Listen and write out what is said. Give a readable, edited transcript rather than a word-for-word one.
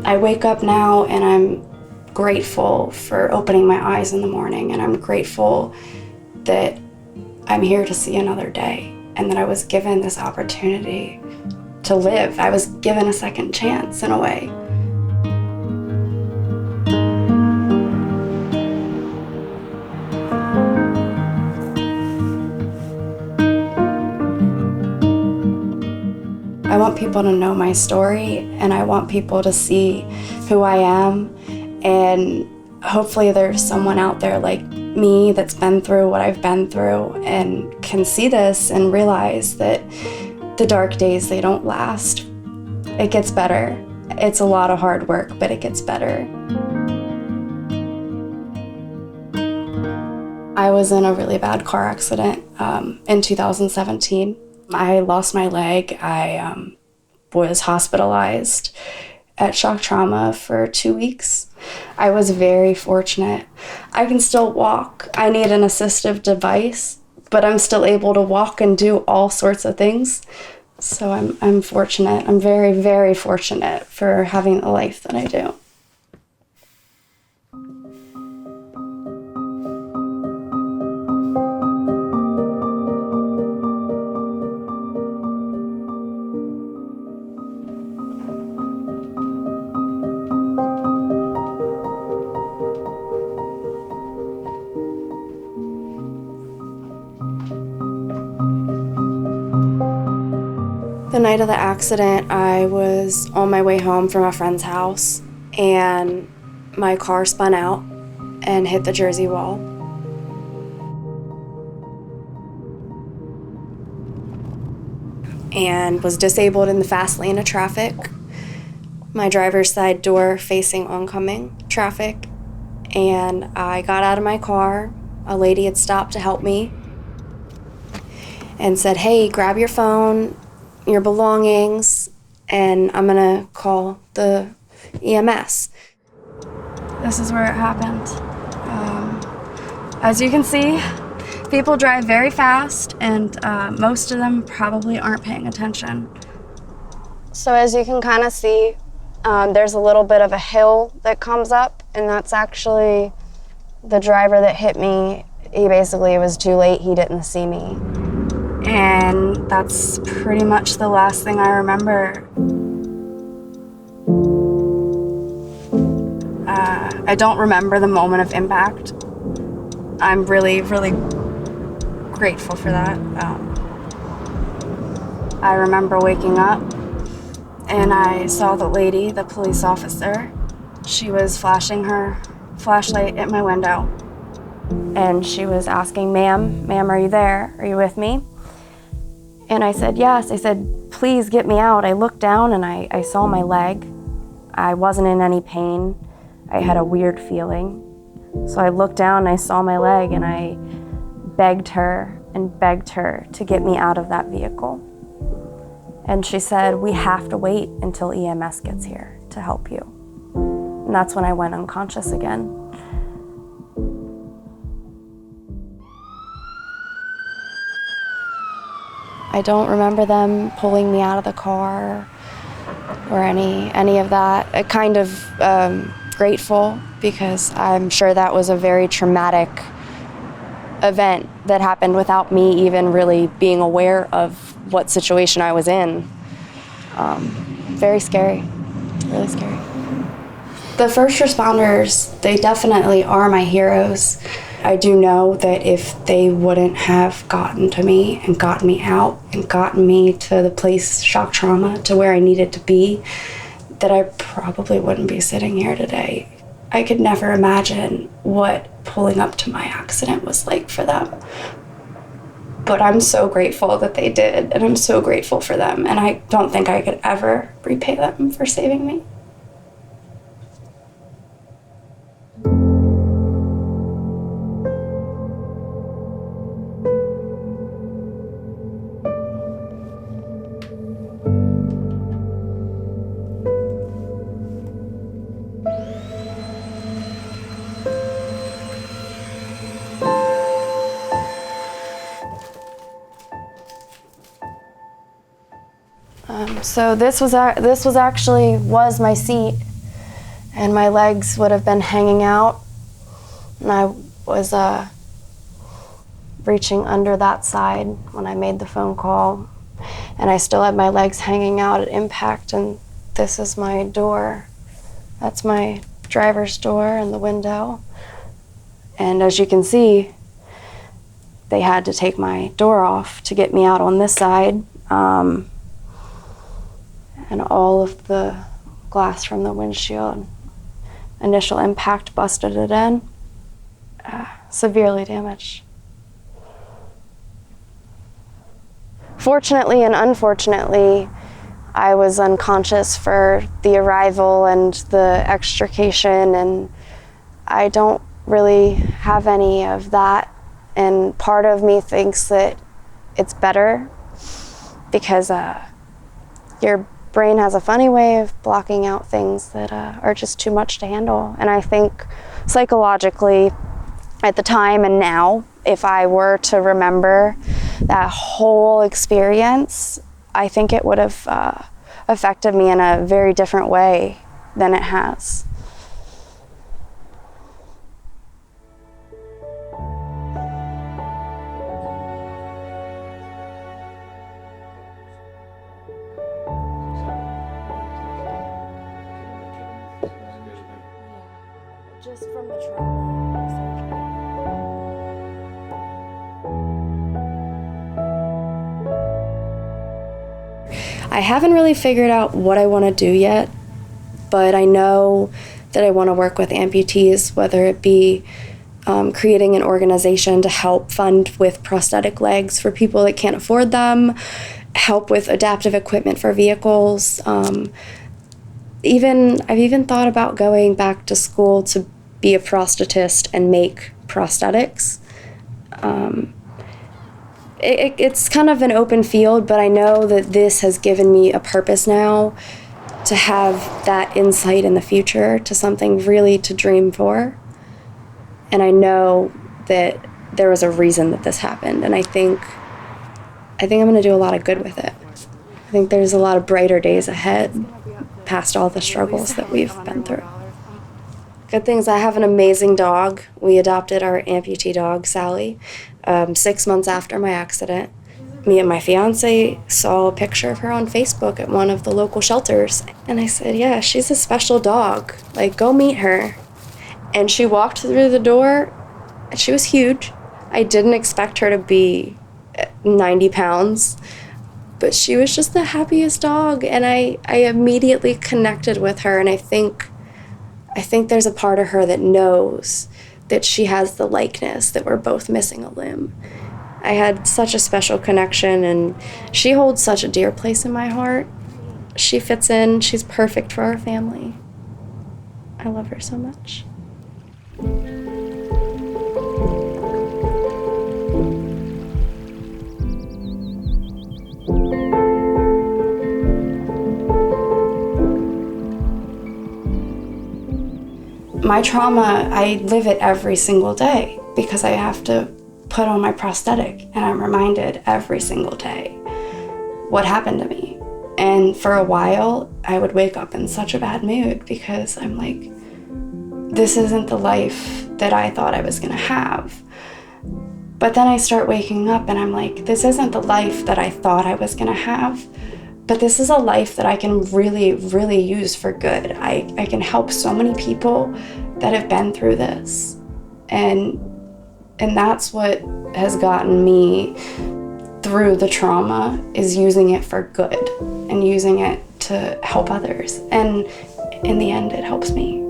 I wake up now and I'm grateful for opening my eyes in the morning, and I'm grateful that I'm here to see another day and that I was given this opportunity to live. I was given a second chance in a way. I want people to know my story, and I want people to see who I am, and hopefully there's someone out there like me that's been through what I've been through and can see this and realize that the dark days, they don't last. It gets better. It's a lot of hard work, but it gets better. I was in a really bad car accident in 2017. I lost my leg. I was hospitalized at shock trauma for 2 weeks. I was very fortunate. I can still walk. I need an assistive device, but I'm still able to walk and do all sorts of things. So I'm fortunate. I'm very, very fortunate for having the life that I do. The night of the accident, I was on my way home from a friend's house, and my car spun out and hit the Jersey wall. And was disabled in the fast lane of traffic. My driver's side door facing oncoming traffic. And I got out of my car. A lady had stopped to help me and said, "Hey, grab your phone, your belongings, and I'm gonna call the EMS." This is where it happened. As you can see, people drive very fast, and most of them probably aren't paying attention. So as you can kind of see, there's a little bit of a hill that comes up, and that's actually the driver that hit me. He basically, it was too late, he didn't see me. And that's pretty much the last thing I remember. I don't remember the moment of impact. I'm really, really grateful for that. I remember waking up and I saw the lady, the police officer. She was flashing her flashlight at my window. And she was asking, ma'am, are you there? Are you with me? And I said, yes. I said, please get me out. I looked down and I saw my leg. I wasn't in any pain. I had a weird feeling. So I looked down and I saw my leg, and I begged her to get me out of that vehicle. And she said, we have to wait until EMS gets here to help you. And that's when I went unconscious again. I don't remember them pulling me out of the car or any of that. I'm kind of grateful, because I'm sure that was a very traumatic event that happened without me even really being aware of what situation I was in. Very scary, really scary. The first responders, they definitely are my heroes. I do know that if they wouldn't have gotten to me and gotten me out and gotten me to the place, shock trauma, to where I needed to be, that I probably wouldn't be sitting here today. I could never imagine what pulling up to my accident was like for them. But I'm so grateful that they did, and I'm so grateful for them, and I don't think I could ever repay them for saving me. So this was actually my seat and my legs would have been hanging out, and I was reaching under that side when I made the phone call, and I still had my legs hanging out at impact, and this is my door. That's my driver's door and the window. And as you can see, they had to take my door off to get me out on this side. And all of the glass from the windshield, initial impact busted it in, severely damaged. Fortunately and unfortunately, I was unconscious for the arrival and the extrication, and I don't really have any of that. And part of me thinks that it's better because your brain has a funny way of blocking out things that are just too much to handle. And I think psychologically, at the time and now, if I were to remember that whole experience, I think it would have affected me in a very different way than it has. Just from the trauma surgery. I haven't really figured out what I want to do yet, but I know that I want to work with amputees, whether it be creating an organization to help fund with prosthetic legs for people that can't afford them, help with adaptive equipment for vehicles. I've even thought about going back to school to be a prosthetist and make prosthetics. It's kind of an open field, but I know that this has given me a purpose now to have that insight in the future to something really to dream for. And I know that there was a reason that this happened, and I think I'm going to do a lot of good with it. I think there's a lot of brighter days ahead past all the struggles that we've been through. Good things, I have an amazing dog. We adopted our amputee dog, Sally, 6 months after my accident. Me and my fiance saw a picture of her on Facebook at one of the local shelters. And I said, yeah, she's a special dog. Like, go meet her. And she walked through the door, and she was huge. I didn't expect her to be 90 pounds. But she was just the happiest dog, and I immediately connected with her, and I think there's a part of her that knows that she has the likeness, that we're both missing a limb. I had such a special connection, and she holds such a dear place in my heart. She fits in, she's perfect for our family. I love her so much. My trauma, I live it every single day because I have to put on my prosthetic, and I'm reminded every single day what happened to me. And for a while, I would wake up in such a bad mood because I'm like, this isn't the life that I thought I was gonna have. But then I start waking up and I'm like, this isn't the life that I thought I was gonna have. But this is a life that I can really, really use for good. I can help so many people that have been through this. And that's what has gotten me through the trauma, is using it for good and using it to help others. And in the end, it helps me.